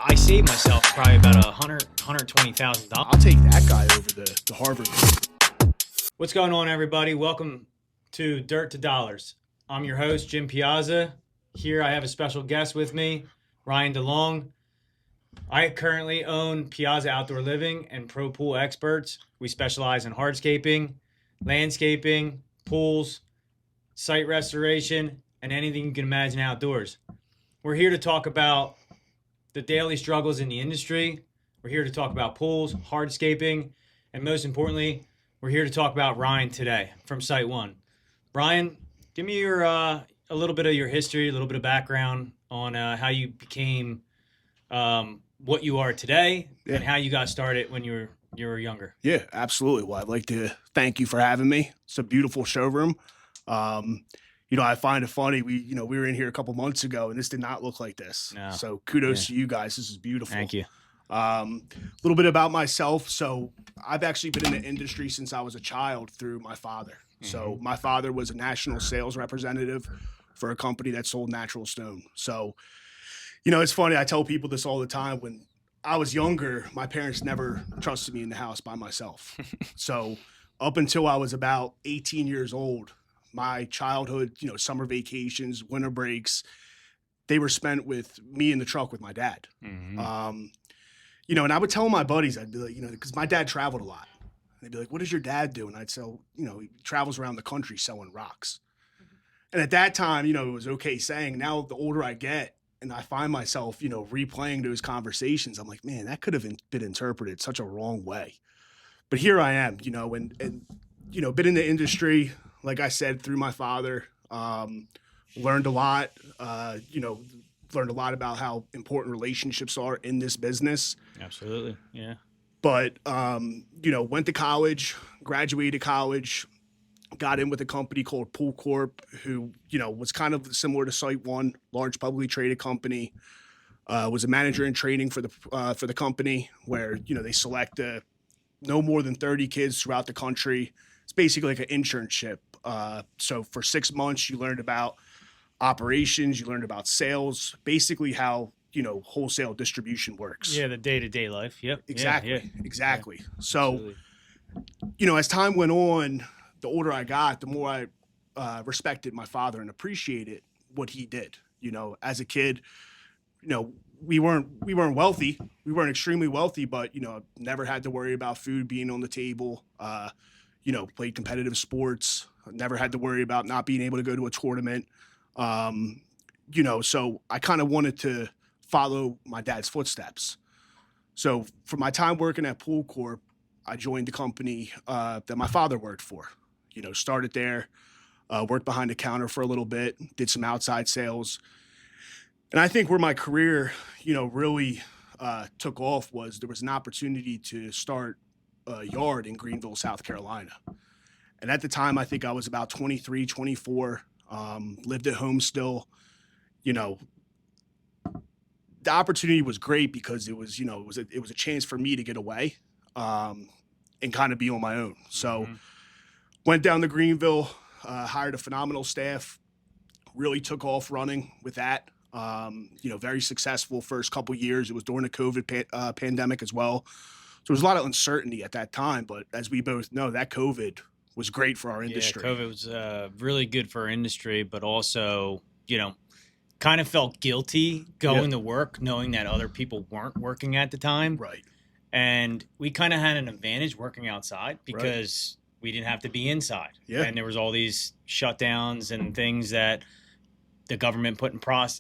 I saved myself probably about $120,000. I'll take that guy over the Harvard. What's going on, everybody? Welcome to Dirt to Dollars. I'm your host, Jim Piazza. Here I have a special guest with me, Ryan DeLong. I currently own Piazza Outdoor Living and Pro Pool Experts. We specialize in hardscaping, landscaping, pools, site restoration, and anything you can imagine outdoors. We're here to talk about the daily struggles in the industry. We're here to talk about pools, hardscaping, and most importantly, we're here to talk about Ryan today from SiteOne. Ryan, give me your a little bit of your history, a little bit of background on how you became what you are today and how you got started when you were younger. Yeah, absolutely. Well, I'd like to thank you for having me. It's a beautiful showroom. I find it funny. We were in here a couple months ago and this did not look like this. No. So kudos to you guys. This is beautiful. Thank you. A little bit about myself. So I've actually been in the industry since I was a child through my father. Mm-hmm. So my father was a national sales representative for a company that sold natural stone. So, it's funny. I tell people this all the time. When I was younger, my parents never trusted me in the house by myself. So up until I was about 18 years old, my childhood, summer vacations, winter breaks, they were spent with me in the truck with my dad. Mm-hmm. And I would tell my buddies, I'd be like, because my dad traveled a lot. They'd be like, what does your dad do? And I'd say, he travels around the country selling rocks. And at that time, it was okay saying. Now, the older I get and I find myself, replaying those conversations, I'm like, man, that could have been interpreted such a wrong way. But here I am, and been in the industry, like I said, through my father, learned a lot, learned a lot about how important relationships are in this business. Absolutely. Yeah. But, went to college, graduated college, got in with a company called Pool Corp, who, was kind of similar to SiteOne, large publicly traded company. Was a manager in training for the company where, they select no more than 30 kids throughout the country. It's basically like an internship. So for 6 months, you learned about operations, you learned about sales, basically how, wholesale distribution works. Yeah, the day-to-day life. Yep. Exactly. Exactly. Yeah. So, Absolutely. As time went on, the older I got, the more I respected my father and appreciated what he did. As a kid, we weren't wealthy. We weren't extremely wealthy, but, never had to worry about food being on the table. Played competitive sports, never had to worry about not being able to go to a tournament. So I kind of wanted to follow my dad's footsteps. So for my time working at Pool Corp, I joined the company that my father worked for. Started there, worked behind the counter for a little bit, did some outside sales. And I think where my career, really took off was there was an opportunity to start a yard in Greenville, South Carolina. And at the time, I think I was about 23, 24, lived at home still. The opportunity was great because it was a chance for me to get away and kind of be on my own. So went down to Greenville, hired a phenomenal staff, really took off running with that. Very successful first couple years. It was during the COVID pandemic as well. So there was a lot of uncertainty at that time, but as we both know, that COVID was great for our industry. Yeah, COVID was really good for our industry, but also, kind of felt guilty going to work, knowing that other people weren't working at the time. Right. And we kind of had an advantage working outside because we didn't have to be inside. Yeah. And there was all these shutdowns and things that the government put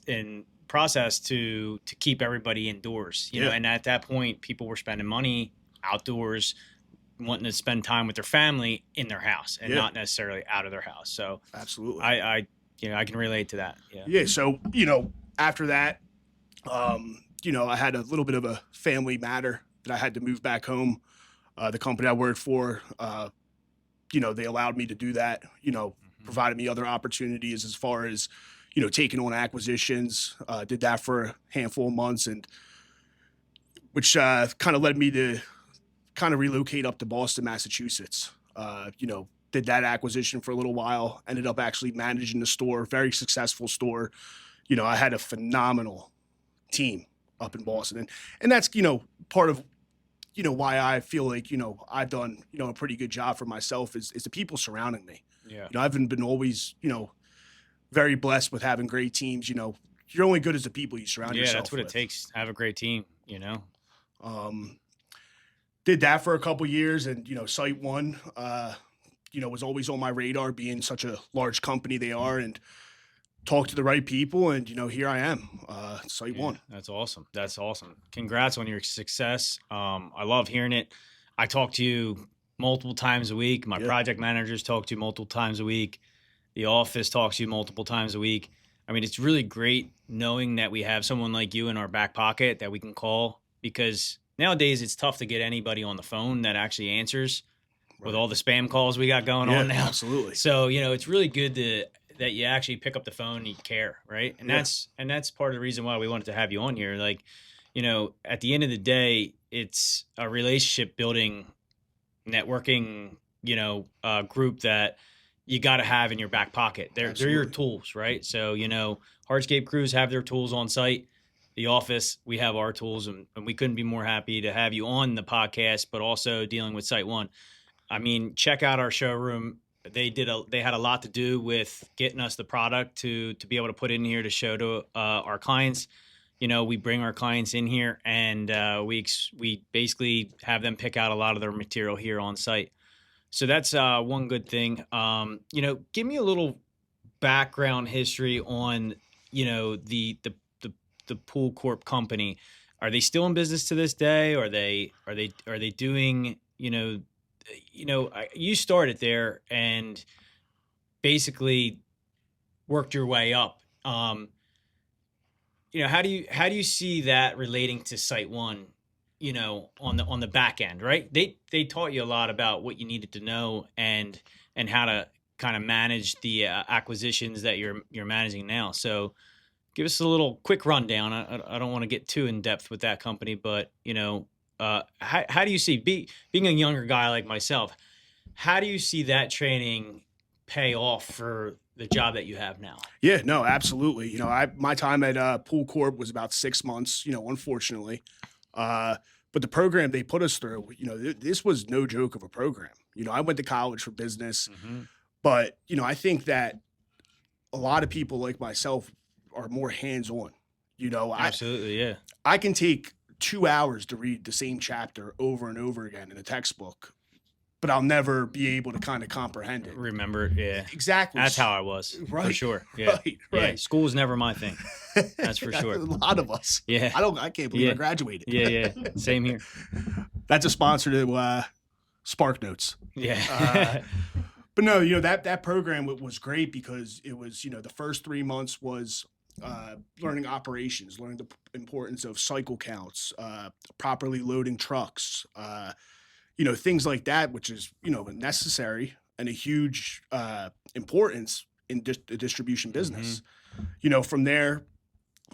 in process to keep everybody indoors. You know, and at that point, people were spending money outdoors, wanting to spend time with their family in their house and not necessarily out of their house. So absolutely, I can relate to that. So after that, I had a little bit of a family matter that I had to move back home. The company I worked for, they allowed me to do that. Provided me other opportunities as far as taking on acquisitions. Did that for a handful of months, and which kind of led me to kind of relocate up to Boston, Massachusetts. Did that acquisition for a little while, ended up actually managing the store, very successful store. I had a phenomenal team up in Boston. And that's, part of, why I feel like, I've done, a pretty good job for myself is the people surrounding me. Yeah. I've been always, very blessed with having great teams. You're only good as the people you surround yourself with. Yeah, that's what it takes. Have a great team, Did that for a couple years, and SiteOne, was always on my radar, being such a large company they are, and talked to the right people, and here I am, SiteOne. Yeah, that's awesome. That's awesome. Congrats on your success. I love hearing it. I talk to you multiple times a week. My project managers talk to you multiple times a week. The office talks to you multiple times a week. I mean, it's really great knowing that we have someone like you in our back pocket that we can call, because nowadays it's tough to get anybody on the phone that actually answers with all the spam calls we got going on now. Absolutely. So, it's really good that you actually pick up the phone and you care, right? And that's part of the reason why we wanted to have you on here. Like, at the end of the day, it's a relationship building, networking, group that you got to have in your back pocket. They're your tools, right? So, hardscape crews have their tools on site. The office, we have our tools, and we couldn't be more happy to have you on the podcast, but also dealing with SiteOne. I mean, check out our showroom. They had a lot to do with getting us the product to be able to put in here to show to our clients. We bring our clients in here, and we basically have them pick out a lot of their material here on site. So that's one good thing. Give me a little background history on the Pool Corp company. Are they still in business to this day? Are they doing you started there and basically worked your way up. How do you see that relating to SiteOne, on the back end, right? They taught you a lot about what you needed to know and how to kind of manage the acquisitions that you're managing now. So give us a little quick rundown. I don't want to get too in depth with that company, but how do you see being a younger guy like myself? How do you see that training pay off for the job that you have now? Yeah, no, absolutely. My time at Pool Corp was about 6 months. Unfortunately, but the program they put us through, this was no joke of a program. I went to college for business, but I think that a lot of people like myself are more hands-on. Absolutely, yeah. I can take 2 hours to read the same chapter over and over again in a textbook, but I'll never be able to kind of comprehend it. Remember it, yeah. Exactly. That's how I was, right, for sure. Yeah. Right. Yeah. School was never my thing. That's for sure. A lot of us. Yeah. I can't believe I graduated. Yeah. Same here. That's a sponsor to Spark Notes. Yeah. But no, that program was great because it was, the first 3 months was learning operations, learning the importance of cycle counts, properly loading trucks, things like that, which is, necessary and a huge importance in the distribution business. From there,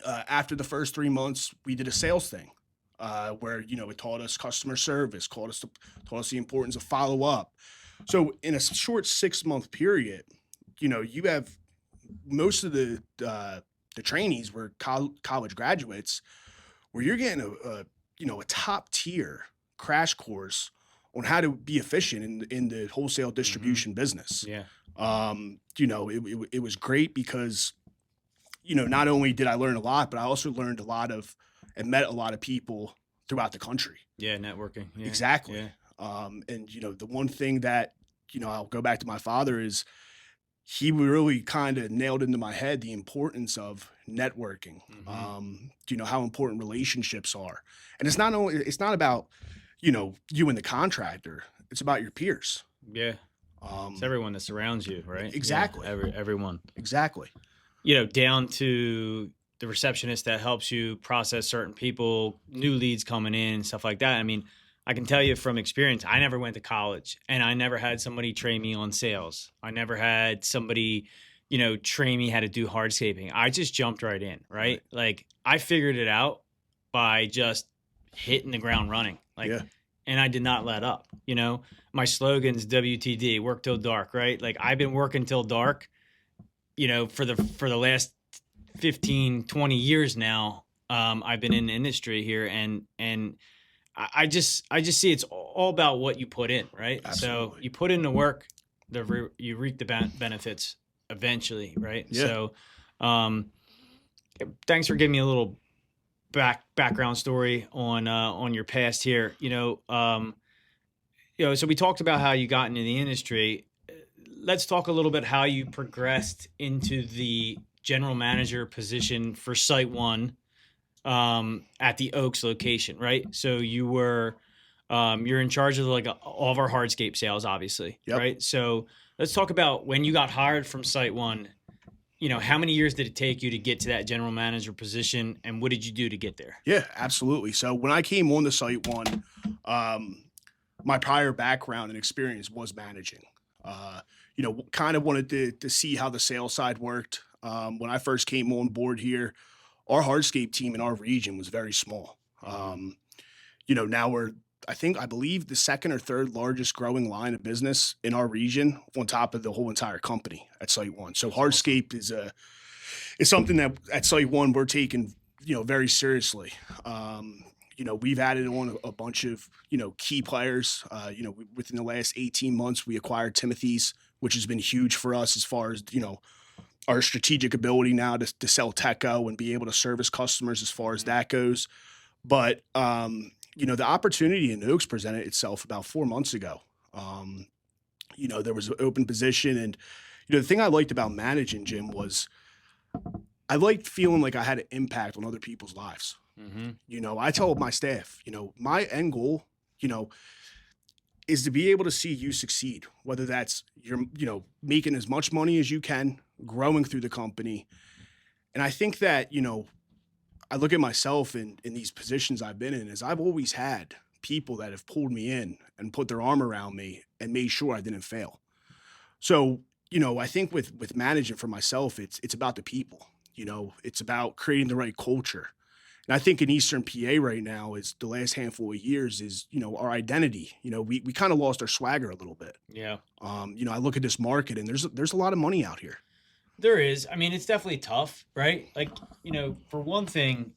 after the first 3 months, we did a sales thing where, it taught us customer service, taught us the importance of follow up. So in a short 6 month period, you have most of the trainees were college graduates, where you're getting a top tier crash course on how to be efficient in the wholesale distribution business. Yeah. It was great because, not only did I learn a lot, but I also learned a lot of and met a lot of people throughout the country. Yeah. Networking. Yeah. Exactly. Yeah. And the one thing that, I'll go back to my father is he really kind of nailed into my head the importance of networking. How important relationships are. And it's not about, you and the contractor, it's about your peers. Yeah. It's everyone that surrounds you, right? Exactly. Yeah, everyone. Exactly. Down to the receptionist that helps you process certain people, new leads coming in, stuff like that. I mean, I can tell you from experience, I never went to college and I never had somebody train me on sales. I never had somebody, train me how to do hardscaping. I just jumped right in, right? Like I figured it out by just hitting the ground running. And I did not let up. My slogan's WTD, work till dark, right? Like I've been working till dark, for the last 15, 20 years now, I've been in the industry here, and I just see it's all about what you put in, right? Absolutely. So you put in the work, you reap the benefits eventually, right? Yeah. So, thanks for giving me a little background story on your past here. So we talked about how you got into the industry. Let's talk a little bit how you progressed into the general manager position for SiteOne at the Oaks location, right? So you're in charge of like all of our hardscape sales, obviously, Yep. right? So let's talk about when you got hired from SiteOne. How many years did it take you to get to that general manager position, and what did you do to get there? Yeah, absolutely. So when I came on the SiteOne, my prior background and experience was managing. Kind of wanted to see how the sales side worked. When I first came on board here, our hardscape team in our region was very small. Now I believe the second or third largest growing line of business in our region, on top of the whole entire company at SiteOne. So hardscape is something that at SiteOne we're taking very seriously. We've added on a bunch of key players. Within the last 18 months, we acquired Timothy's, which has been huge for us as far as our strategic ability now to sell Teco and be able to service customers as far as that goes. But the opportunity in Oaks presented itself about 4 months ago. There was an open position, and the thing I liked about managing, Jim, was I liked feeling like I had an impact on other people's lives. Mm-hmm. I tell my staff, my end goal, is to be able to see you succeed, whether that's you're, making as much money as you can, growing through the company. And I think that, I look at myself in these positions I've been in as I've always had people that have pulled me in and put their arm around me and made sure I didn't fail. So, I think with managing for myself, it's about the people, it's about creating the right culture. And I think in Eastern PA right now is the last handful of years is, our identity. We kind of lost our swagger a little bit. Yeah. I look at this market and there's a lot of money out here. There is. I mean, it's definitely tough, right? Like, for one thing,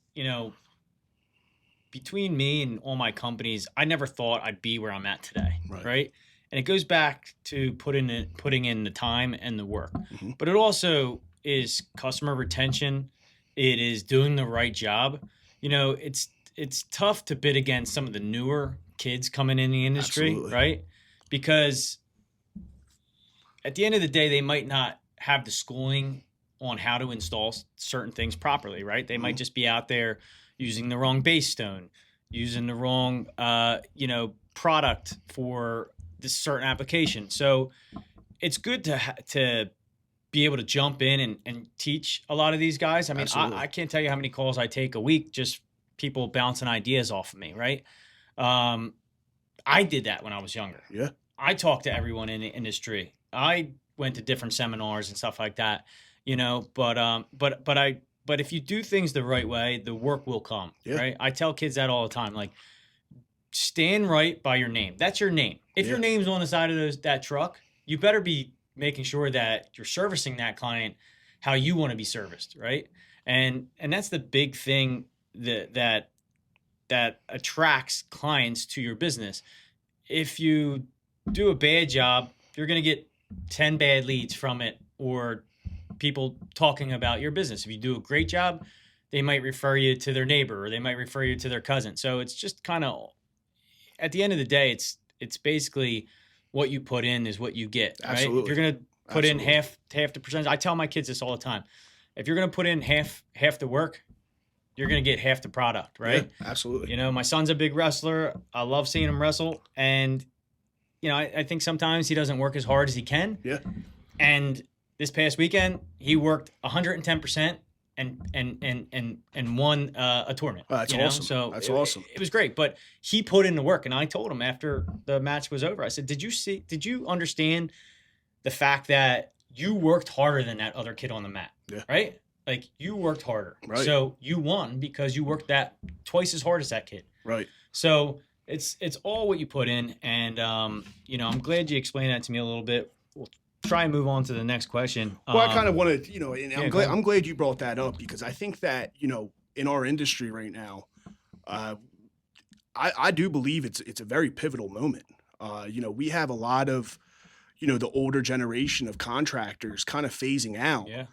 between me and all my companies, I never thought I'd be where I'm at today, right? And it goes back to putting in the time and the work. Mm-hmm. But it also is customer retention. It is doing the right job. It's tough to bid against some of the newer kids coming in the industry, Absolutely. right? Because at the end of the day, they might not have the schooling on how to install certain things properly, right? They might just be out there using the wrong base stone, using the wrong, product for this certain application. So it's good to be able to jump in and teach a lot of these guys. I mean, I can't tell you how many calls I take a week, just people bouncing ideas off of me, right? I did that when I was younger. Yeah. I talked to everyone in the industry. I went to different seminars and stuff like that, but if you do things the right way, the work will come, right? I tell kids that all the time, like, stand right by your name. That's your name. If your name's on the side of that truck, you better be making sure that you're servicing that client how you want to be serviced, right? And that's the big thing that attracts clients to your business. If you do a bad job, you're going to get 10 bad leads from it, or people talking about your business. If you do a great job, they might refer you to their neighbor, or they might refer you to their cousin. So it's just kind of, at the end of the day, it's basically what you put in is what you get. Right? Absolutely. If you're going to put in half the percentage, I tell my kids this all the time. If you're going to put in half the work, you're going to get half the product, right? Yeah, absolutely. My son's a big wrestler. I love seeing him wrestle. And, I think sometimes he doesn't work as hard as he can. Yeah. And this past weekend, he worked 110% and won a tournament. Oh, that's awesome. So that's awesome. It was great. But he put in the work. And I told him after the match was over, I said, did you understand the fact that you worked harder than that other kid on the mat? Yeah. Right? Like, you worked harder. Right. So you won because you worked that twice as hard as that kid. Right. So it's all what you put in. And, I'm glad you explained that to me a little bit. We'll try and move on to the next question. Well, I kind of wanted, and I'm glad you brought that up, because I think that, in our industry right now, I do believe it's a very pivotal moment. We have a lot of, the older generation of contractors kind of phasing out. Yeah.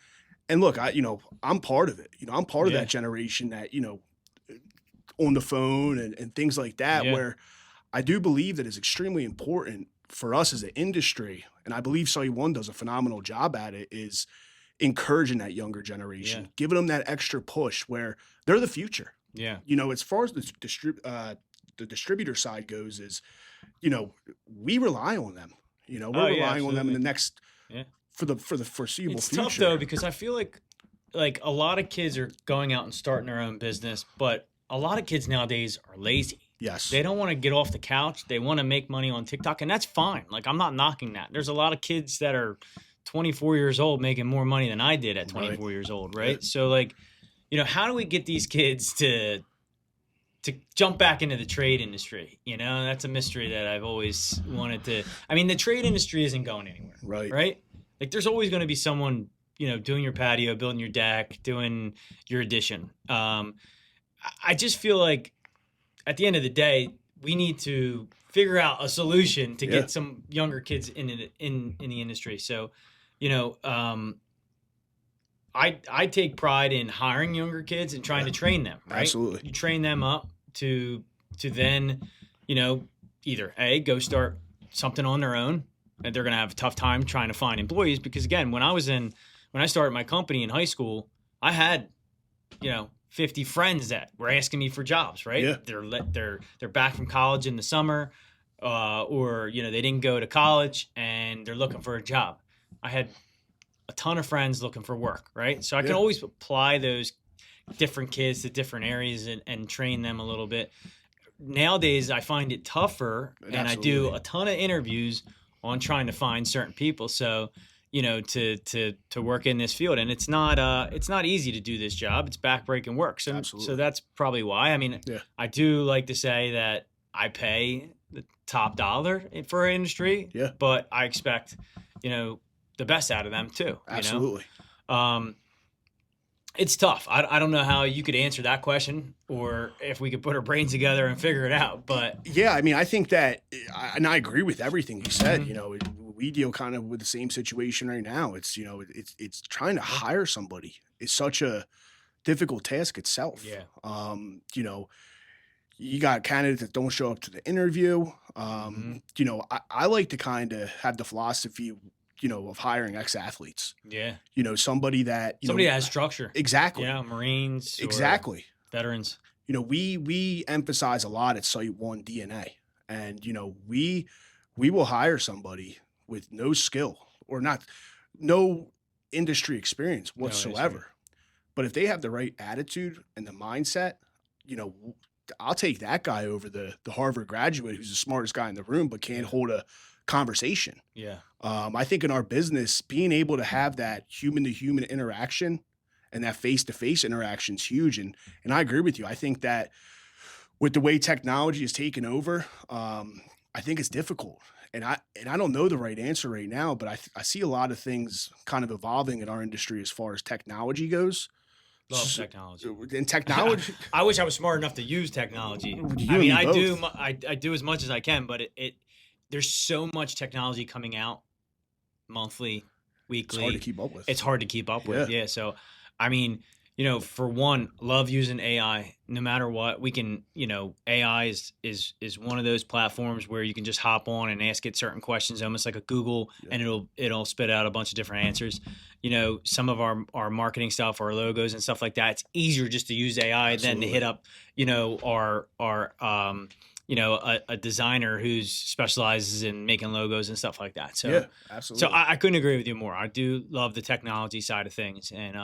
And look, I'm part of it. I'm part of Yeah. that generation that, on the phone and things like that, Yeah. where I do believe that it's extremely important for us as an industry, and I believe SiteOne does a phenomenal job at it, is encouraging that younger generation, Yeah. giving them that extra push where they're the future. Yeah. As far as the distributor side goes, is, we rely on them. We're Oh, yeah, relying on them in absolutely. the next Yeah. for the foreseeable It's future. tough though, because I feel like a lot of kids are going out and starting their own business, but a lot of kids nowadays are lazy. Yes. They don't want to get off the couch. They want to make money on TikTok, and that's fine. Like, I'm not knocking that. There's a lot of kids that are 24 years old making more money than I did at 24 years old, right? Yeah. So, like, how do we get these kids to jump back into the trade industry? That's a mystery that I've always wanted to. I mean, the trade industry isn't going anywhere, right? Like, there's always going to be someone, doing your patio, building your deck, doing your addition. I just feel like at the end of the day, we need to figure out a solution to get some younger kids in the industry. So, I take pride in hiring younger kids and trying to train them, right? Absolutely. You train them up to then, either go start something on their own, and they're going to have a tough time trying to find employees, because again, when I started my company in high school, I had, 50 friends that were asking me for jobs, right? Yeah. They're back from college in the summer, or they didn't go to college and they're looking for a job. I had a ton of friends looking for work, right? So I can always apply those different kids to different areas and train them a little bit. Nowadays, I find it tougher, and I do a ton of interviews on trying to find certain people. So, to work in this field, and it's not easy to do this job. It's backbreaking work. So that's probably why. I mean, I do like to say that I pay the top dollar for our industry, but I expect, the best out of them too. Absolutely. It's tough. I don't know how you could answer that question, or if we could put our brains together and figure it out. But yeah, I mean, I think that, and I agree with everything you said. We deal kind of with the same situation right now. It's it's trying to hire somebody. It's such a difficult task itself. Yeah. You got candidates that don't show up to the interview. I like to kind of have the philosophy, of hiring ex-athletes. Yeah. Somebody that somebody that has structure. Exactly. Marines. Exactly. Veterans. We emphasize a lot at SiteOne DNA, and we will hire somebody with no skill or no industry experience whatsoever. But if they have the right attitude and the mindset, I'll take that guy over the Harvard graduate who's the smartest guy in the room but can't hold a conversation. Yeah. I think in our business, being able to have that human-to-human interaction and that face-to-face interaction is huge. And I agree with you. I think that with the way technology is taken over, I think it's difficult. And I don't know the right answer right now, but I see a lot of things kind of evolving in our industry as far as technology goes. Love technology. And technology. I wish I was smart enough to use technology. I do as much as I can, but there's so much technology coming out monthly, weekly. It's hard to keep up with. It's hard to keep up with. Yeah. So, I mean, for one, love using AI. No matter what, we can. AI is one of those platforms where you can just hop on and ask it certain questions, almost like a Google, and it'll spit out a bunch of different answers. Some of our marketing stuff, our logos and stuff like that. It's easier just to use AI than to hit up, a designer who specializes in making logos and stuff like that. So yeah, absolutely. So I couldn't agree with you more. I do love the technology side of things, and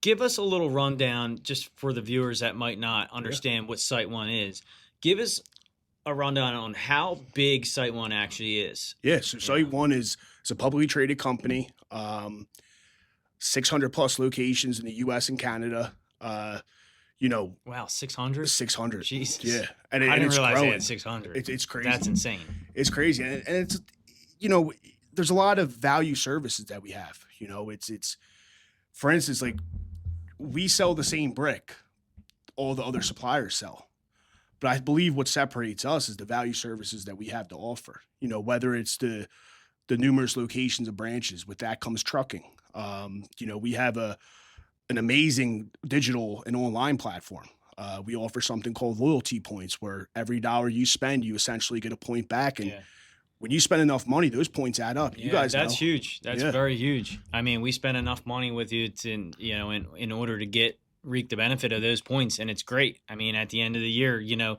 give us a little rundown just for the viewers that might not understand what SiteOne is. Give us a rundown on how big SiteOne actually is. Yeah, so SiteOne is a publicly traded company, 600 plus locations in the U.S. and Canada. Wow, 600? 600. Jesus. Yeah. And I didn't it's realize growing. they had 600. It's crazy. That's insane. It's crazy. And it's, there's a lot of value services that we have. It's for instance, like we sell the same brick all the other suppliers sell. But I believe what separates us is the value services that we have to offer. Whether it's the numerous locations of branches, with that comes trucking. We have an amazing digital and online platform. We offer something called loyalty points, where every dollar you spend, you essentially get a point back. And Yeah. when you spend enough money, those points add up. You guys that's know. huge. That's Yeah. very huge. I mean, we spend enough money with you to, in order to reap the benefit of those points. And it's great. I mean, at the end of the year, you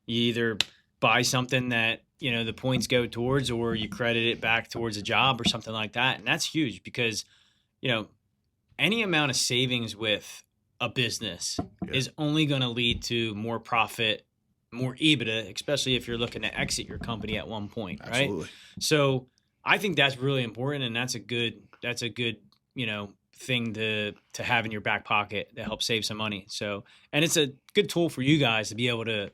either buy something that, the points go towards, or you credit it back towards a job or something like that. And that's huge because, any amount of savings with a business is only going to lead to more profit, more EBITDA, especially if you're looking to exit your company at one point, right? Absolutely. So I think that's really important, and that's a good, thing to have in your back pocket to help save some money. So, and it's a good tool for you guys to be able to,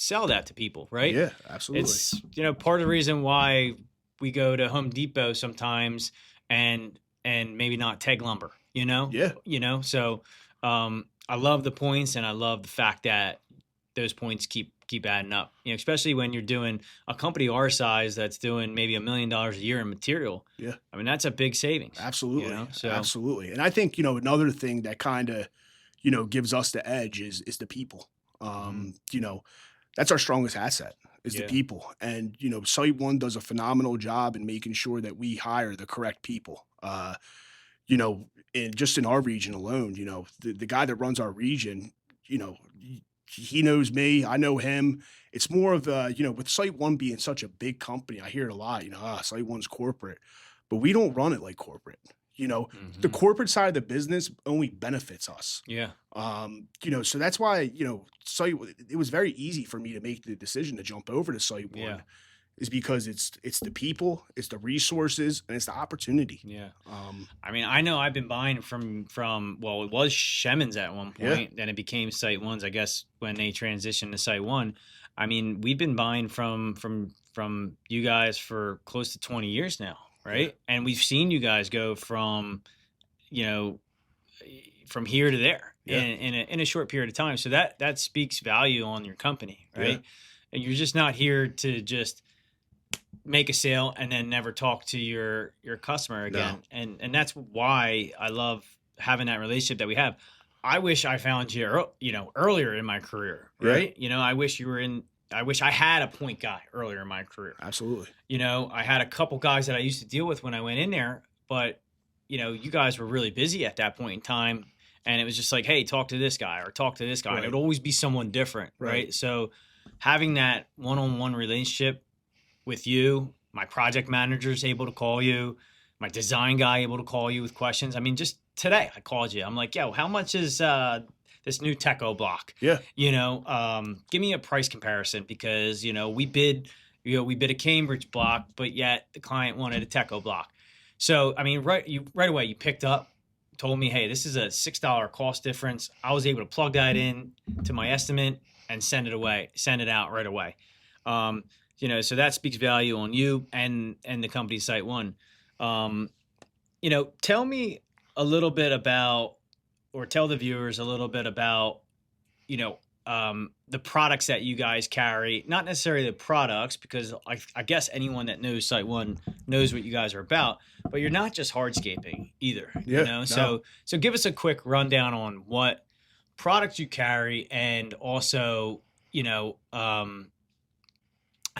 sell that to people, right? Yeah, absolutely. It's, part of the reason why we go to Home Depot sometimes and maybe not TEG lumber, Yeah. So I love the points, and I love the fact that those points keep adding up, especially when you're doing a company our size that's doing maybe $1 million a year in material. Yeah. I mean, that's a big savings. Absolutely. So Absolutely. And I think, another thing that kind of, gives us the edge is the people. That's our strongest asset is the people. And, SiteOne does a phenomenal job in making sure that we hire the correct people. And just in our region alone, the guy that runs our region, he knows me, I know him. It's more of with SiteOne being such a big company, I hear it a lot, SiteOne's corporate, but we don't run it like corporate. The corporate side of the business only benefits us. Yeah. So that's why, it was very easy for me to make the decision to jump over to SiteOne. Yeah. Is because it's the people, it's the resources, and it's the opportunity. Yeah. I mean, I know I've been buying from well, it was Shemans at one point, then it became SiteOne's, I guess, when they transitioned to SiteOne. I mean, we've been buying from you guys for close to 20 years now, right? Yeah. And we've seen you guys go from here to there in a short period of time. So that speaks value on your company, right? Yeah. And you're just not here to just make a sale and then never talk to your customer again. No. And that's why I love having that relationship that we have. I wish I found you, earlier in my career, right? Yeah. I wish I had a point guy earlier in my career. Absolutely. I had a couple guys that I used to deal with when I went in there, but you guys were really busy at that point in time. And it was just like, hey, talk to this guy or talk to this guy. Right. And it would always be someone different, right? So having that one-on-one relationship with you, my project manager is able to call you, my design guy able to call you with questions. I mean, just today I called you. I'm like, yo, how much is this new Teco block? Yeah. Give me a price comparison because, we bid a Cambridge block, but yet the client wanted a Teco block. So, I mean, right away you picked up, told me, hey, this is a $6 cost difference. I was able to plug that in to my estimate and send it out right away. So that speaks value on you and the company SiteOne. Tell me a little bit about, or tell the viewers a little bit about, the products that you guys carry, not necessarily the products, because I guess anyone that knows SiteOne knows what you guys are about, but you're not just hardscaping either, No. So give us a quick rundown on what products you carry and also,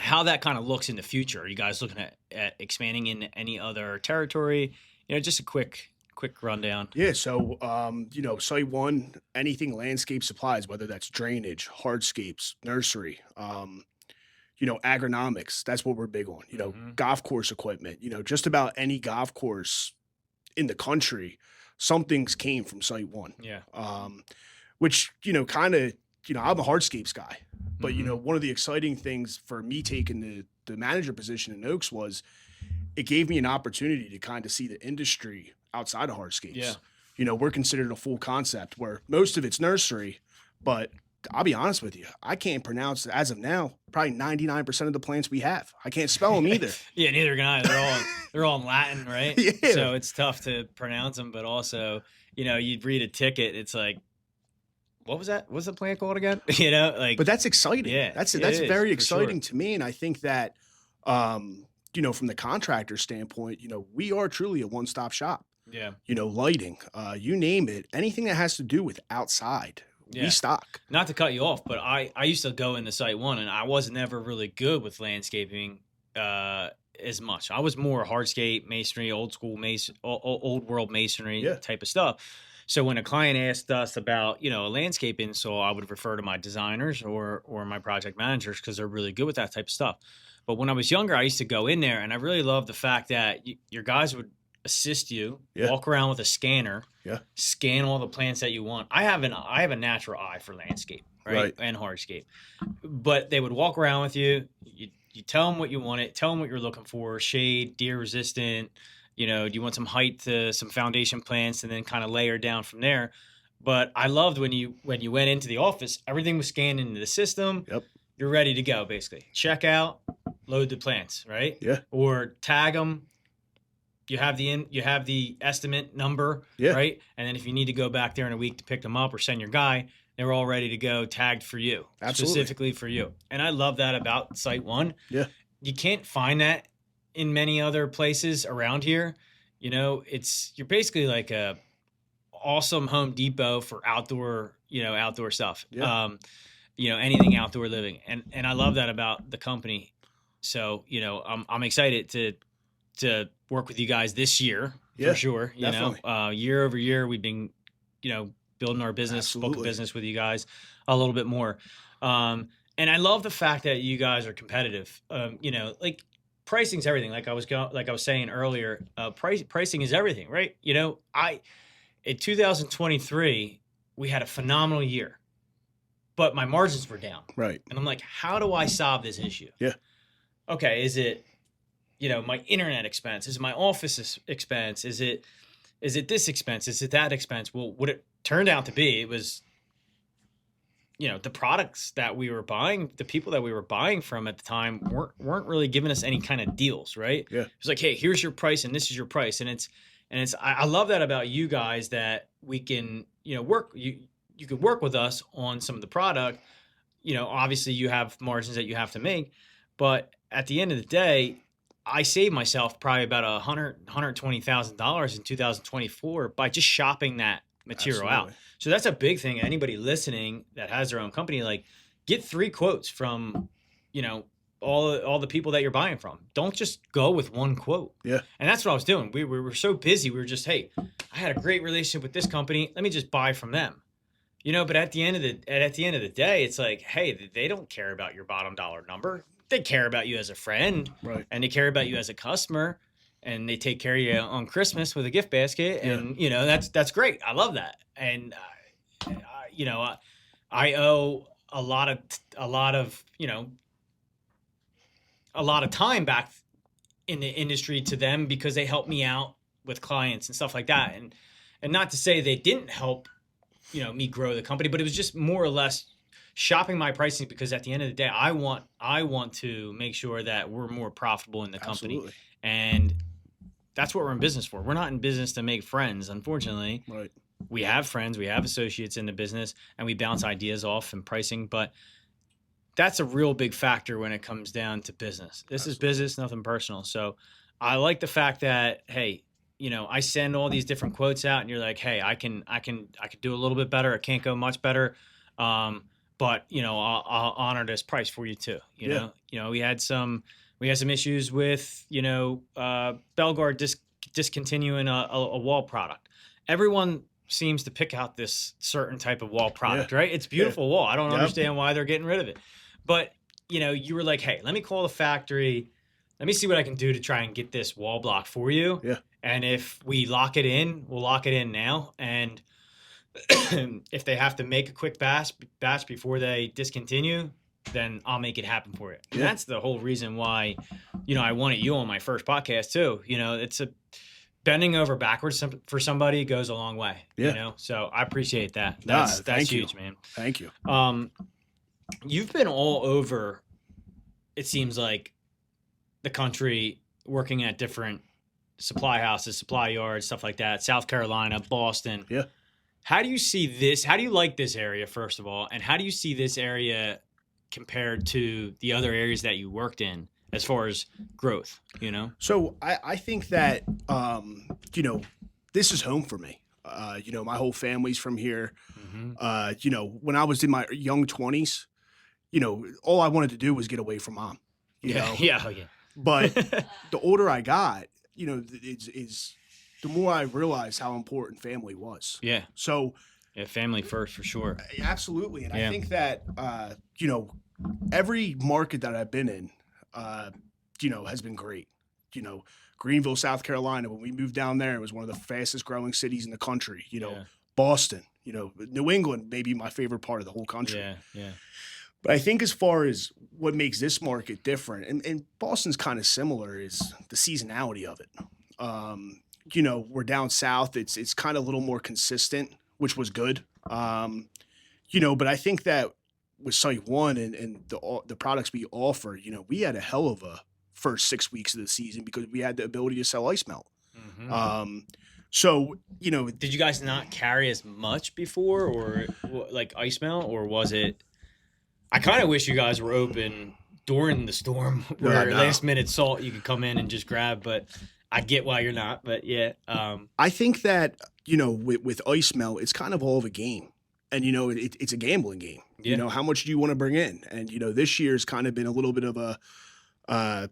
how that kind of looks in the future. Are you guys looking at expanding in any other territory? Just a quick rundown. Yeah. So, SiteOne, anything landscape supplies, whether that's drainage, hardscapes, nursery, agronomics, that's what we're big on, golf course equipment, just about any golf course in the country, something's came from SiteOne. Yeah. Which, kind of, I'm a hardscapes guy. But, one of the exciting things for me taking the manager position in Oaks was it gave me an opportunity to kind of see the industry outside of hardscapes. Yeah. We're considered a full concept where most of it's nursery, but I'll be honest with you. I can't pronounce, as of now, probably 99% of the plants we have. I can't spell them either. Yeah, neither can I. They're all in Latin, right? Yeah. So it's tough to pronounce them, but also, you'd read a ticket, it's like, what was that? What's the plant called again? But that's exciting. Yeah, That's it is, very for exciting sure. to me. And I think that, from the contractor standpoint, we are truly a one-stop shop. Yeah. Lighting, you name it, anything that has to do with outside, we Yeah. stock. Not to cut you off, but I used to go into SiteOne, and I was never really good with landscaping as much. I was more hardscape, masonry, old school old world masonry Yeah. type of stuff. So when a client asked us about, a landscape install, I would refer to my designers or my project managers because they're really good with that type of stuff. But when I was younger, I used to go in there, and I really loved the fact that your guys would assist you, Yeah. walk around with a scanner, Yeah. scan all the plants that you want. I have a natural eye for landscape, right? And hardscape. But they would walk around with you. You tell them what you wanted, tell them what you're looking for, shade, deer resistant, do you want some height to some foundation plants, and then kind of layer down from there. But I loved when you went into the office, everything was scanned into the system. Yep. You're ready to go, basically. Check out, load the plants, right? Yeah. Or tag them. You have the estimate number, Yeah. right? And then if you need to go back there in a week to pick them up or send your guy, they're all ready to go, tagged for you, Absolutely. specifically for you. And I love that about SiteOne. Yeah. You can't find that in many other places around here. You're basically like a awesome Home Depot for outdoor stuff. Yeah. Anything outdoor living, and I love that about the company. So I'm excited to work with you guys this year for sure. Definitely. Year over year, we've been, building our business, book of business with you guys a little bit more. And I love the fact that you guys are competitive. Like pricing's everything. Like I was saying earlier, pricing is everything, right? In 2023, we had a phenomenal year, but my margins were down. Right. And I'm like, how do I solve this issue? Yeah. Okay. Is it, my internet expense? Is it my office expense? Is it this expense? Is it that expense? Well, what it turned out to be, it was, the products that we were buying, the people that we were buying from at the time weren't really giving us any kind of deals, right? Yeah. It was like, hey, here's your price and this is your price. And I love that about you guys, that we can, work, you could work with us on some of the product. Obviously you have margins that you have to make, but at the end of the day, I saved myself probably about $120,000 in 2024 by just shopping that material out. So that's a big thing. Anybody listening that has their own company, like, get 3 quotes from, all the people that you're buying from. Don't just go with one quote. Yeah. And that's what I was doing. We were so busy. We were just, hey, I had a great relationship with this company. Let me just buy from them. But at the end of the day, it's like, hey, they don't care about your bottom dollar number. They care about you as a friend, right? And they care about you as a customer, and they take care of you on Christmas with a gift basket. And, that's great. I love that. And, I owe a lot of time back in the industry to them because they helped me out with clients and stuff like that. And not to say they didn't help, me grow the company, but it was just more or less shopping my pricing, because at the end of the day, I want to make sure that we're more profitable in the company. Absolutely. And that's what we're in business for. We're not in business to make friends, unfortunately. Right. We have friends, we have associates in the business, and we bounce ideas off and pricing, but that's a real big factor when it comes down to business. This is business, nothing personal. So I like the fact that, hey, I send all these different quotes out, and you're like, hey, I can do a little bit better. I can't go much better. But I'll honor this price for you too. You know, we had some issues with, Belgard discontinuing a wall product. Everyone seems to pick out this certain type of wall product, right? It's beautiful wall. I don't understand why they're getting rid of it. But, you were like, hey, let me call the factory. Let me see what I can do to try and get this wall block for you. Yeah. And if we lock it in, we'll lock it in now. And if they have to make a quick batch before they discontinue, then I'll make it happen for you. And that's the whole reason why, I wanted you on my first podcast too. bending over backwards for somebody goes a long way. Yeah. You know, so I appreciate that. Thank That's you. huge, man. Thank you. You've been all over, it seems like, the country working at different supply houses, supply yards, stuff like that. South Carolina, Boston. Yeah. How do you see this? How do you like this area, first of all? And how do you see this area compared to the other areas that you worked in as far as growth, you know? So I think that, you know, this is home for me. You know, my whole family's from here. Mm-hmm. You know, when I was in my young 20s, you know, all I wanted to do was get away from mom, you know? Yeah. Oh, yeah. But the older I got, you know, is the more I realized how important family was. Yeah. So Yeah, family first for sure. absolutely. And Yeah. I think that, you know, every market that I've been in, you know, has been great. You know, Greenville, South Carolina, when we moved down there, it was one of the fastest growing cities in the country. You know, Yeah. Boston, you know, New England, maybe my favorite part of the whole country. Yeah. But I think as far as what makes this market different, and Boston's kind of similar, is the seasonality of it. You know, we're down south. It's kind of a little more consistent, which was good. You know, but I think that with SiteOne and the products we offer, you know, we had a hell of a first 6 weeks of the season because we had the ability to sell ice melt. Mm-hmm. So, you know, Did you guys not carry as much before, or like ice melt, or was it? I kind of wish you guys were open during the storm, where No. last minute salt you could come in and just grab. But I get why you're not. But yeah, I think that, you know, with ice melt, it's kind of all of a game. And, you know, it's a gambling game. Yeah. You know, how much do you want to bring in? And, you know, this year's kind of been a little bit of a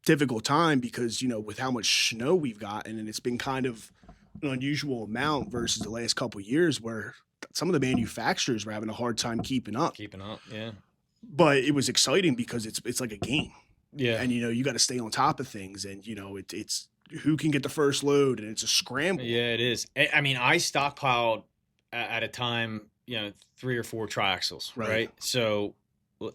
difficult time because, you know, with how much snow we've gotten, and it's been kind of an unusual amount versus the last couple of years where some of the manufacturers were having a hard time keeping up. yeah, But it was exciting because it's like a game. yeah. And, you know, you got to stay on top of things. And, you know, it's who can get the first load, and it's a scramble. Yeah, it is. I mean, I stockpiled at a time, you know, 3 or 4 triaxles, right? So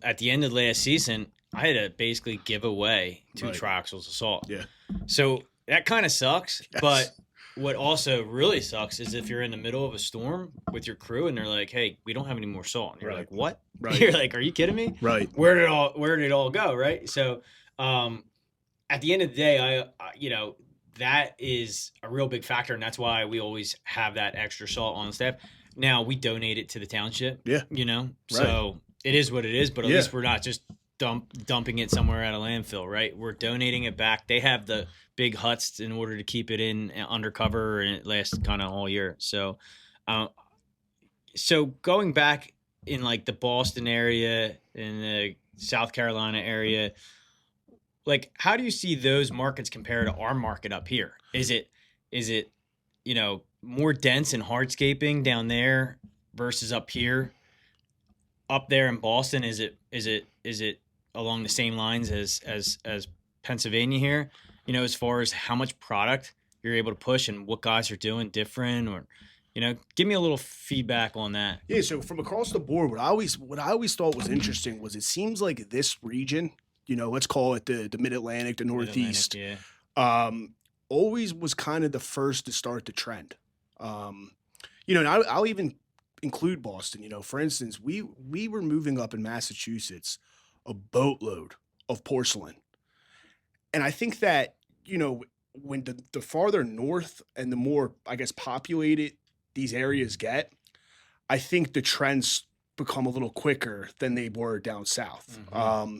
at the end of last season, I had to basically give away 2 triaxles of salt. Yeah. So that kind of sucks. Yes. But what also really sucks is if you're in the middle of a storm with your crew and they're like, "Hey, we don't have any more salt." And you're like, "What?" Right. You're like, "Are you kidding me?" Right. Where did it all go? Right. So at the end of the day, I you know, that is a real big factor, and that's why we always have that extra salt on staff. Now we donate it to the township. Yeah. You know, so it is what it is. But at least we're not just dumping it somewhere at a landfill, right? We're donating it back. They have the big huts in order to keep it in undercover, and it lasts kind of all year. So, so going back in like the Boston area, in the South Carolina area, like how do you see those markets compare to our market up here? Is it, you know, more dense and hardscaping down there versus up here? Up there in Boston, is it along the same lines as Pennsylvania here? You know, as far as how much product you're able to push and what guys are doing different, or, you know, give me a little feedback on that. Yeah, so from across the board, what I always thought was interesting was it seems like this region, you know, let's call it the Mid-Atlantic, the Northeast, always was kind of the first to start the trend. You know, and I'll even include Boston. You know, for instance, we were moving up in Massachusetts a boatload of porcelain. And I think that, you know, when the farther north and the more, I guess, populated these areas get, I think the trends become a little quicker than they were down south. Mm-hmm.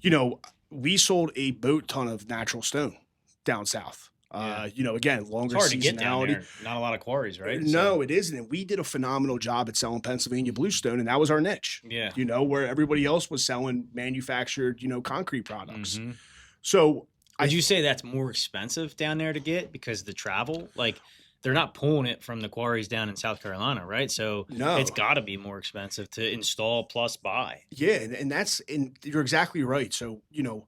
You know, we sold a boat ton of natural stone down south. You know, again, longer it's hard seasonality. to get down there. Not a lot of quarries, right? No, it isn't. And we did a phenomenal job at selling Pennsylvania bluestone, and that was our niche. Yeah. You know, where everybody else was selling manufactured, you know, concrete products. Mm-hmm. So would you say that's more expensive down there to get because of the travel? Like, they're not pulling it from the quarries down in South Carolina, right? So no, it's got to be more expensive to install plus buy. Yeah, and you're exactly right. So, you know,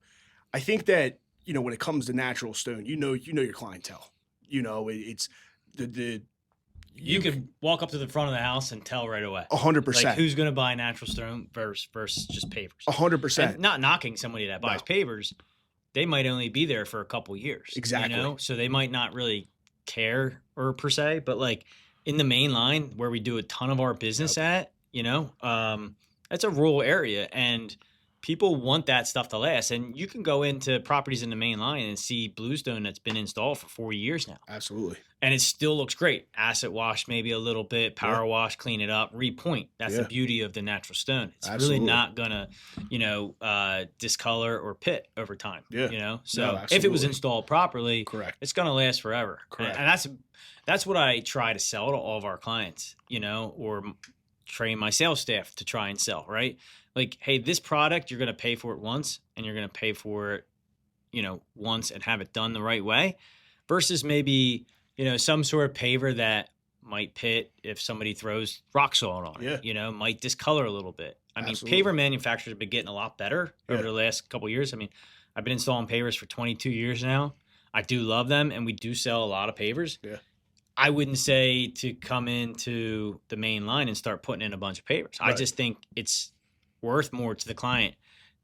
I think that, you know, when it comes to natural stone, you know your clientele. You know, it's you could walk up to the front of the house and tell right away. 100%. Like, who's going to buy natural stone versus just pavers? 100%. Not knocking somebody that buys pavers, they might only be there for a couple years. Exactly. You know, so they might not really care or per se, but like in the main line where we do a ton of our business at, you know, that's a rural area and people want that stuff to last. And you can go into properties in the main line and see bluestone that's been installed for 4 years now. Absolutely. And it still looks great. Acid wash maybe a little bit, power wash, clean it up, repoint. That's the beauty of the natural stone. It's really not gonna, you know, discolor or pit over time. Yeah. You know, so if it was installed properly, correct, it's gonna last forever. Correct. And that's what I try to sell to all of our clients, you know, or train my sales staff to try and sell, right? Like, hey, this product, you're gonna pay for it once and you're gonna pay for it, you know, once and have it done the right way versus maybe, you know, some sort of paver that might pit if somebody throws rock salt on it, you know, might discolor a little bit. I mean, paver manufacturers have been getting a lot better over the last couple of years. I mean, I've been installing pavers for 22 years now. I do love them, and we do sell a lot of pavers. Yeah. I wouldn't say to come into the main line and start putting in a bunch of pavers. Right. I just think it's worth more to the client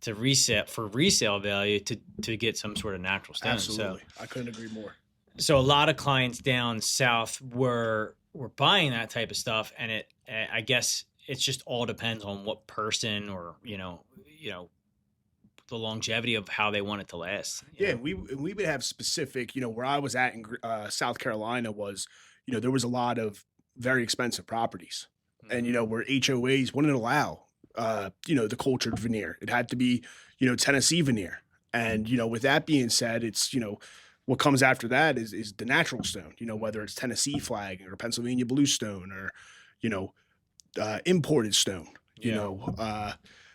to resale value to get some sort of natural stone. Absolutely. So, I couldn't agree more. So a lot of clients down south were buying that type of stuff, and I guess it's just all depends on what person or you know the longevity of how they want it to last. Yeah, we would have specific, you know, where I was at in South Carolina was, you know, there was a lot of very expensive properties, and you know where HOAs wouldn't allow, you know, the cultured veneer. It had to be, you know, Tennessee veneer, and you know, with that being said, it's you know. What comes after that is the natural stone, you know, whether it's Tennessee flag or Pennsylvania bluestone or, you know, imported stone, you know.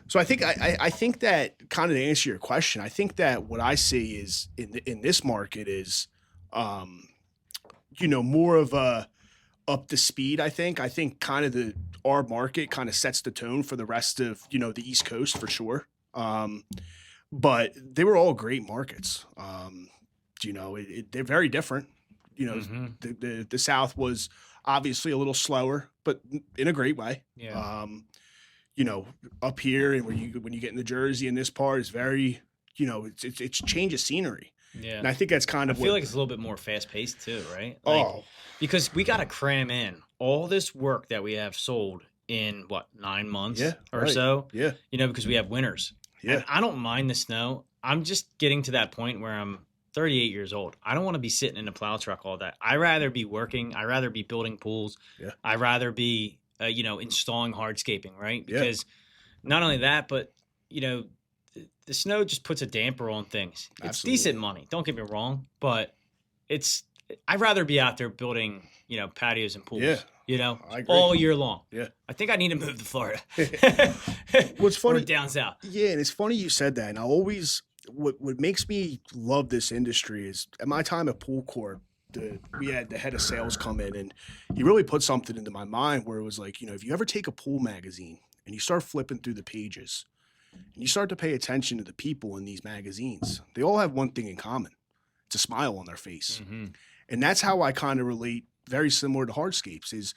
So I think that kind of to answer your question, I think that what I see is in this market is, you know, more of a up to speed. I think kind of our market kind of sets the tone for the rest of, you know, the East Coast for sure. But they were all great markets. You know, they're very different. You know, the South was obviously a little slower, but in a great way. Yeah. You know, up here and when you get into Jersey and this part is very, you know, it's change of scenery. Yeah. And I think that's kind of I feel like it's a little bit more fast paced too, right? Like, because we got to cram in all this work that we have sold in 9 months or so. Yeah. You know, because we have winters. Yeah. And I don't mind the snow. I'm just getting to that point where I'm 38 years old. I don't want to be sitting in a plow truck all day. I'd rather be working. I'd rather be building pools. Yeah. I'd rather be, you know, installing hardscaping, right? Because not only that, but, you know, the snow just puts a damper on things. It's Absolutely. Decent money. Don't get me wrong. But I'd rather be out there building, you know, patios and pools. Yeah. You know, all year long. Yeah. I think I need to move to Florida. What's funny? Or down south. Yeah. And it's funny you said that. And I always... What makes me love this industry is at my time at Pool Corp, we had the head of sales come in and he really put something into my mind where it was like, you know, if you ever take a pool magazine and you start flipping through the pages and you start to pay attention to the people in these magazines, they all have one thing in common. It's a smile on their face. Mm-hmm. And that's how I kind of relate, very similar to hardscapes is,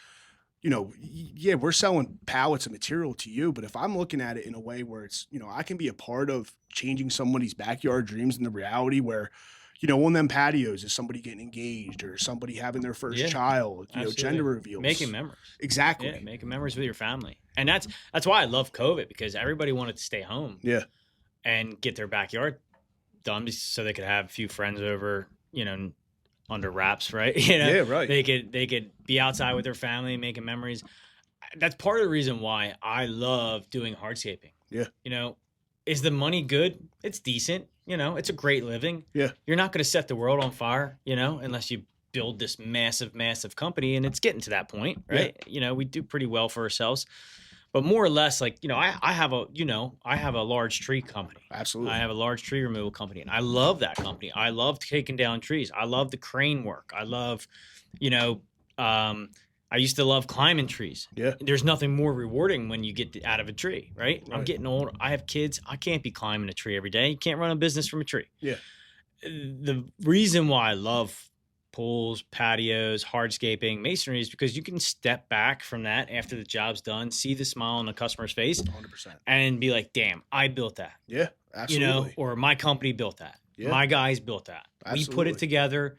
you know, yeah, we're selling pallets of material to you, but if I'm looking at it in a way where it's, you know, I can be a part of changing somebody's backyard dreams into reality where, you know, on them patios is somebody getting engaged or somebody having their first child, you know, gender reveals. Making memories. Exactly. Yeah, making memories with your family. And that's why I love COVID because everybody wanted to stay home. Yeah. And get their backyard done so they could have a few friends over, you know, under wraps, right? You know, yeah, right. They could be outside with their family, making memories. That's part of the reason why I love doing hardscaping. Yeah. You know, is the money good? It's decent. You know, it's a great living. Yeah. You're not going to set the world on fire, you know, unless you build this massive, massive company, and it's getting to that point, right? Yeah. You know, we do pretty well for ourselves. But more or less, like, you know, I have a large tree company. Absolutely. I have a large tree removal company, and I love that company. I love taking down trees. I love the crane work. I love, you know, I used to love climbing trees. Yeah. There's nothing more rewarding when you get out of a tree, right? I'm getting old. I have kids. I can't be climbing a tree every day. You can't run a business from a tree. Yeah. The reason why I love pools, patios, hardscaping, masonry is because you can step back from that after the job's done, see the smile on the customer's face, 100%, and be like, damn, I built that. Yeah, absolutely. You know, or my company built that. Yeah. My guys built that. Absolutely. We put it together.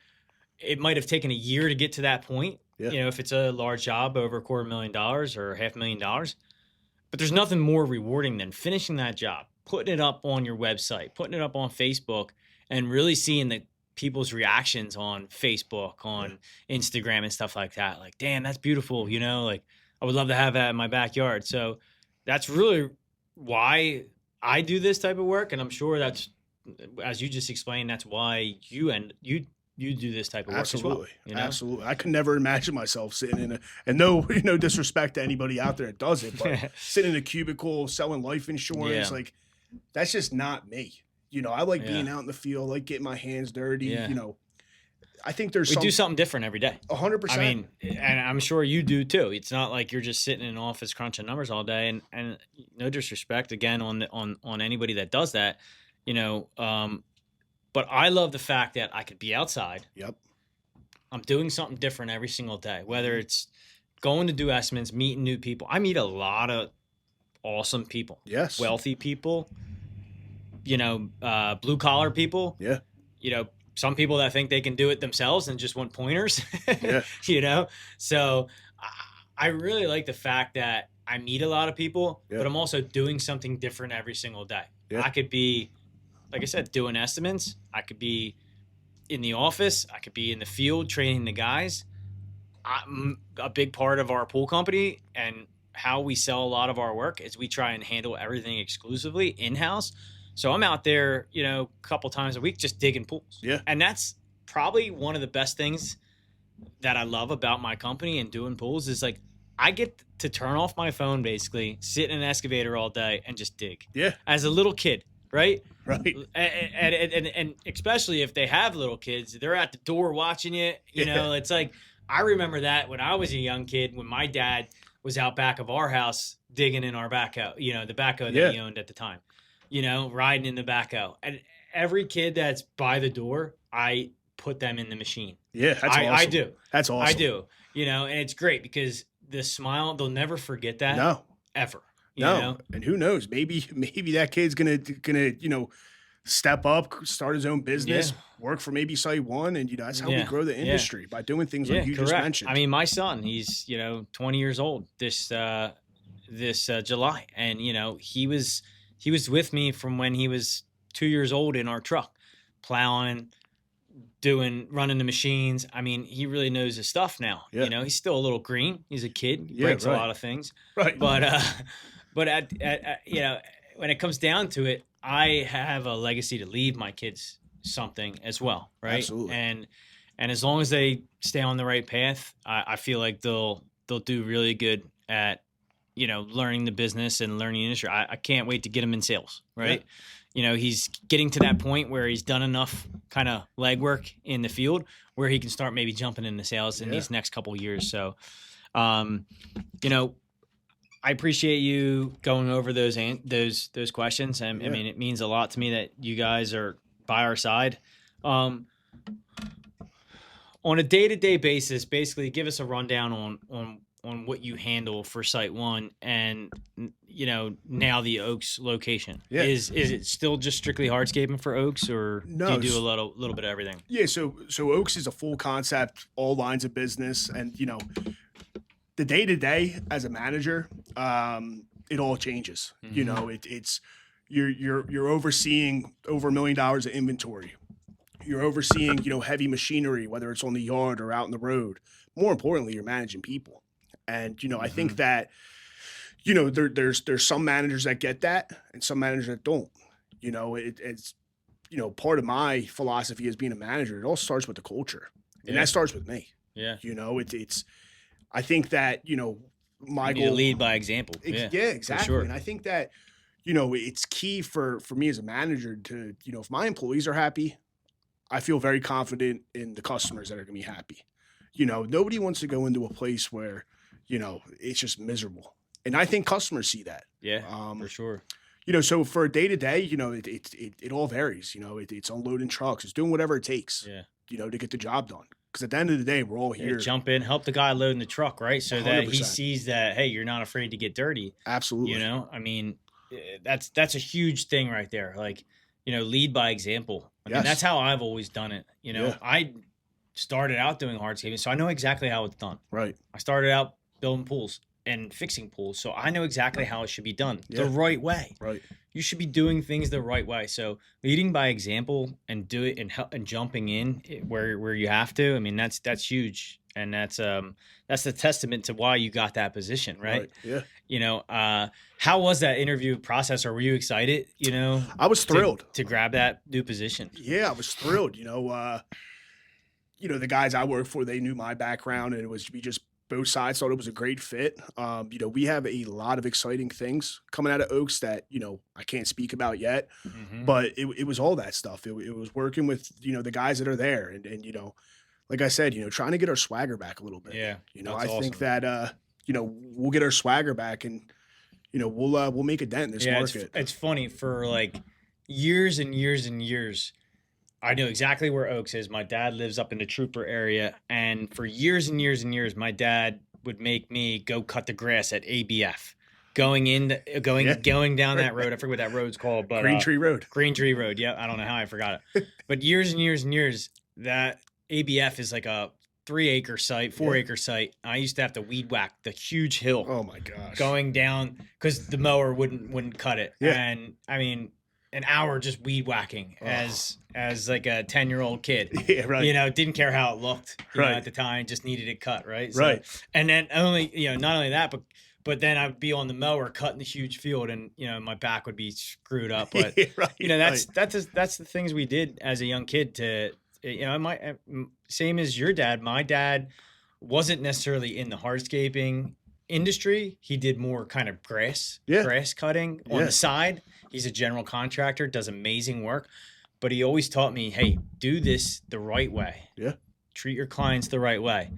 It might have taken a year to get to that point. Yeah. You know, if it's a large job over $250,000 or $500,000, but there's nothing more rewarding than finishing that job, putting it up on your website, putting it up on Facebook, and really seeing the people's reactions on Facebook, on Instagram and stuff like that. Like, damn, that's beautiful. You know, like I would love to have that in my backyard. So that's really why I do this type of work. And I'm sure that's, as you just explained, that's why you do this type of work Absolutely. as well. You know? Absolutely. I could never imagine myself sitting in and no, disrespect to anybody out there that does it, but sitting in a cubicle selling life insurance, like that's just not me. You know, I like being out in the field, like getting my hands dirty. You know, I think we do something different every day. 100%. I mean, and I'm sure you do too. It's not like you're just sitting in an office crunching numbers all day. And no disrespect again on anybody that does that, you know. But I love the fact that I could be outside. Yep. I'm doing something different every single day, whether it's going to do estimates, meeting new people. I meet a lot of awesome people. Yes. Wealthy people, you know, blue collar people. Yeah. You know, some people that think they can do it themselves and just want pointers. Yeah. You know, so I really like the fact that I meet a lot of people, but I'm also doing something different every single day. Yeah. I could be, like I said, doing estimates. I could be in the office. I could be in the field training the guys. A big part of our pool company and how we sell a lot of our work is we try and handle everything exclusively in-house. So I'm out there, you know, a couple times a week just digging pools. Yeah. And that's probably one of the best things that I love about my company and doing pools is like I get to turn off my phone basically, sit in an excavator all day and just dig. Yeah. As a little kid, right? Right. And especially if they have little kids, they're at the door watching you. You know, it's like I remember that when I was a young kid, when my dad was out back of our house digging in our backhoe, you know, the backhoe that he owned at the time, you know, riding in the backhoe. And every kid that's by the door, I put them in the machine. Yeah, that's awesome. I do. That's awesome. I do. You know, and it's great because the smile, they'll never forget that. No. Ever. You No. know? And who knows? Maybe that kid's gonna, you know, step up, start his own business, work for maybe SiteOne, and you know, that's how we grow the industry by doing things like you just mentioned. I mean, my son, he's, you know, 20 years old this July. And, you know, he was with me from when he was 2 years old in our truck, plowing, running the machines. I mean, he really knows his stuff now. Yeah. You know, he's still a little green. He's a kid. He breaks a lot of things. Right. But at you know, when it comes down to it, I have a legacy to leave my kids something as well, right? Absolutely. And as long as they stay on the right path, I feel like they'll do really good at, you know, learning the business and learning the industry. I can't wait to get him in sales, right? Yeah. You know, he's getting to that point where he's done enough kind of legwork in the field where he can start maybe jumping into sales in these next couple of years. So, you know, I appreciate you going over those questions. I mean, it means a lot to me that you guys are by our side. On a day-to-day basis, basically give us a rundown on what you handle for SiteOne and, you know, now the Oaks location. Yeah. Is it still just strictly hardscaping for Oaks, or do you do a little bit of everything? Yeah, so Oaks is a full concept, all lines of business, and you know, the day-to-day as a manager, it all changes. Mm-hmm. You know, it's you're overseeing over $1 million of inventory. You're overseeing, you know, heavy machinery, whether it's on the yard or out in the road. More importantly, you're managing people. And, you know, I think that, you know, there's some managers that get that and some managers that don't. You know, it's, you know, part of my philosophy as being a manager, it all starts with the culture. And that starts with me. Yeah. You know, it's I think that, you know, my goal. You lead by example. Yeah, exactly. Sure. And I think that, you know, it's key for me as a manager to, you know, if my employees are happy, I feel very confident in the customers that are going to be happy. You know, nobody wants to go into a place where, you know, it's just miserable. And I think customers see that. Yeah, for sure. You know, so for a day-to-day, you know, it all varies. You know, it's unloading trucks. It's doing whatever it takes, you know, to get the job done. Because at the end of the day, we're all here. Jump in, help the guy loading the truck, right? So 100%. That he sees that, hey, you're not afraid to get dirty. Absolutely. You know, I mean, that's a huge thing right there. Like, you know, lead by example. I mean, that's how I've always done it. You know, Yeah. I started out doing hardscaping, so I know exactly how it's done. Right. I started out building pools and fixing pools, so I know exactly how it should be done the Yeah. right way. Right. You should be doing things the right way. So leading by example and do it and jumping in where you have to. I mean, that's huge, and that's the testament to why you got that position, right? Yeah. You know, how was that interview process, or were you excited? You know, I was thrilled to grab that new position. Yeah, I was thrilled. The guys I work for, they knew my background, and we just both sides thought it was a great fit. We have a lot of exciting things coming out of Oaks that, I can't speak about yet, but it was all that stuff. It was working with, the guys that are there and like I said, trying to get our swagger back a little bit. Yeah. I think that, we'll get our swagger back and, we'll make a dent in this market. It's funny for like years and years and years. I know exactly where Oaks is. My dad lives up in the Trooper area, and for years and years and years, my dad would make me go cut the grass at ABF, going down that road. I forget what that road's called, but Green Tree Road. Green Tree Road. Yeah, I don't know how I forgot it, but years and years and years, that ABF is like a 3-acre site, 4-acre site. I used to have to weed whack the huge hill. Oh my gosh! Going down because the mower wouldn't cut it, and I mean, an hour just weed whacking as like a 10-year-old kid. Yeah, right. Didn't care how it looked know, at the time, just needed it cut, right? So, right. And then not only that, but then I'd be on the mower cutting the huge field, and my back would be screwed up. But that's the things we did as a young kid to same as your dad. My dad wasn't necessarily in the hardscaping industry. He did more kind of grass cutting on the side. He's a general contractor, does amazing work, but he always taught me, hey, do this the right way. Yeah. Treat your clients the right way.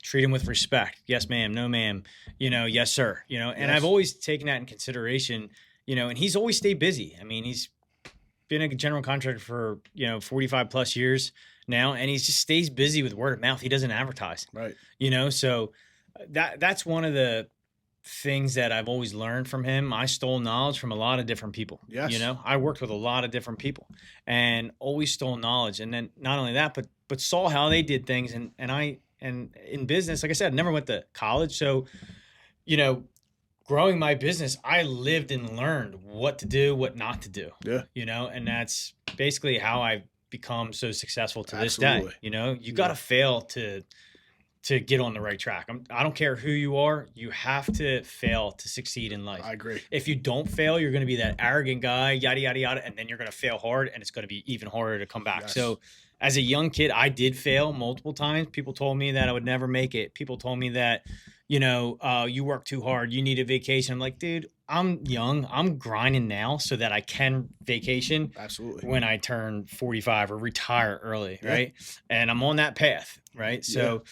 Treat them with respect. Yes, ma'am. No, ma'am. Yes, sir. And I've always taken that in consideration, and he's always stayed busy. I mean, he's been a general contractor for, 45 plus years now, and he just stays busy with word of mouth. He doesn't advertise. Right. So that's one of the things that I've always learned from him. I stole knowledge from a lot of different people. Yes. I worked with a lot of different people and always stole knowledge. And then not only that, but saw how they did things. And in business, like I said, I never went to college. So, growing my business, I lived and learned what to do, what not to do. Yeah. And that's basically how I've become so successful to this day. You got to fail to get on the right track. I don't care who you are. You have to fail to succeed in life. I agree. If you don't fail, you're going to be that arrogant guy, yada, yada, yada. And then you're going to fail hard, and it's going to be even harder to come back. Yes. So as a young kid, I did fail multiple times. People told me that I would never make it. People told me that, you work too hard. You need a vacation. I'm like, dude, I'm young. I'm grinding now so that I can vacation. Absolutely. When I turn 45 or retire early, right? And I'm on that path, right? So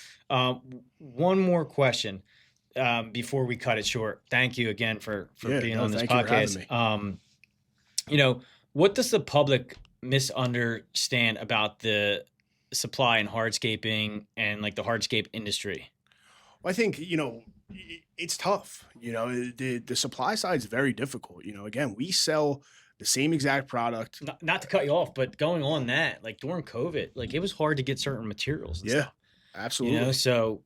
one more question before we cut it short. Thank you again for being on this podcast. What does the public misunderstand about the supply and hardscaping and like the hardscape industry? Well, I think, it's tough. The supply side is very difficult. Again, we sell the same exact product. Not to cut you off, but going on that, like during COVID, like it was hard to get certain materials. And stuff, absolutely. So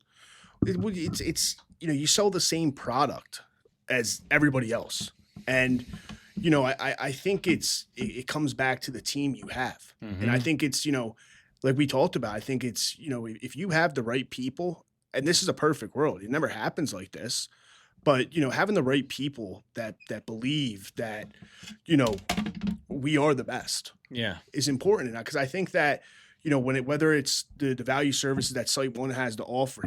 it's you sell the same product as everybody else. And, I think it comes back to the team you have. Mm-hmm. And I think it's, like we talked about, I think it's, if you have the right people, and this is a perfect world, it never happens like this, but, having the right people that believe that, we are the best is important. Because I think that, whether it's the value services that SiteOne has to offer,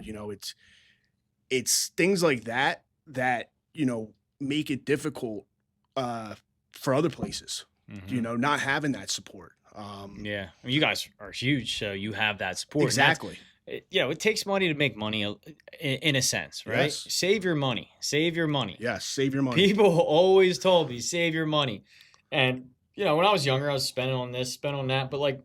it's things like that, make it difficult for other places, not having that support. I mean, you guys are huge, so you have that support. Exactly. It takes money to make money in a sense, right? Yes. Save your money. Yes, save your money. People always told me, save your money. And, when I was younger, I was spending on this, spending on that. But, like,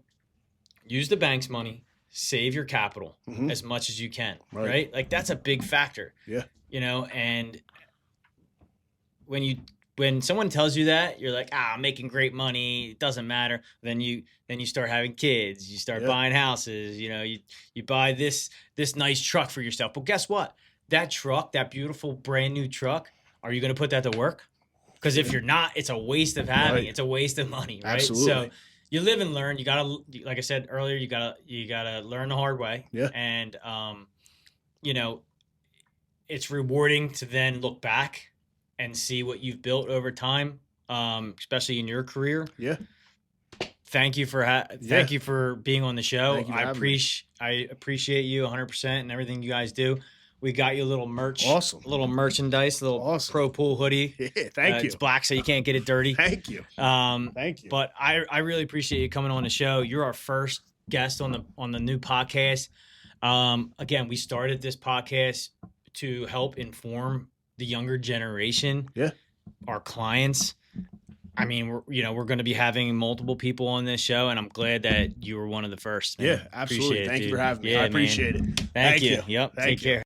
use the bank's money, save your capital as much as you can, right? Like, that's a big factor. Yeah. And when you when someone tells you that, you're like, I'm making great money. It doesn't matter. Then you start having kids. You start buying houses. You know, you buy this nice truck for yourself. But guess what? That truck, that beautiful brand new truck, are you going to put that to work? Because if you're not, it's a waste of having. It's a waste of money, right? Absolutely. So you live and learn. You gotta, like I said earlier, you gotta learn the hard way. Yeah. And you know, it's rewarding to then look back and see what you've built over time, especially in your career. Yeah. Thank you for thank you for being on the show. I appreciate you 100% and everything you guys do. We got you a little merch, Awesome, a little merchandise, a little Pro Pool hoodie. Yeah, thank you. It's black, so you can't get it dirty. Thank you. Thank you. But I really appreciate you coming on the show. You're our first guest on the new podcast. Again, we started this podcast to help inform the younger generation. Yeah. Our clients. I mean, we're going to be having multiple people on this show, and I'm glad that you were one of the first. Man. Yeah, absolutely. Thank you for having me. I appreciate it. Thank you. Yep. Thank Take care.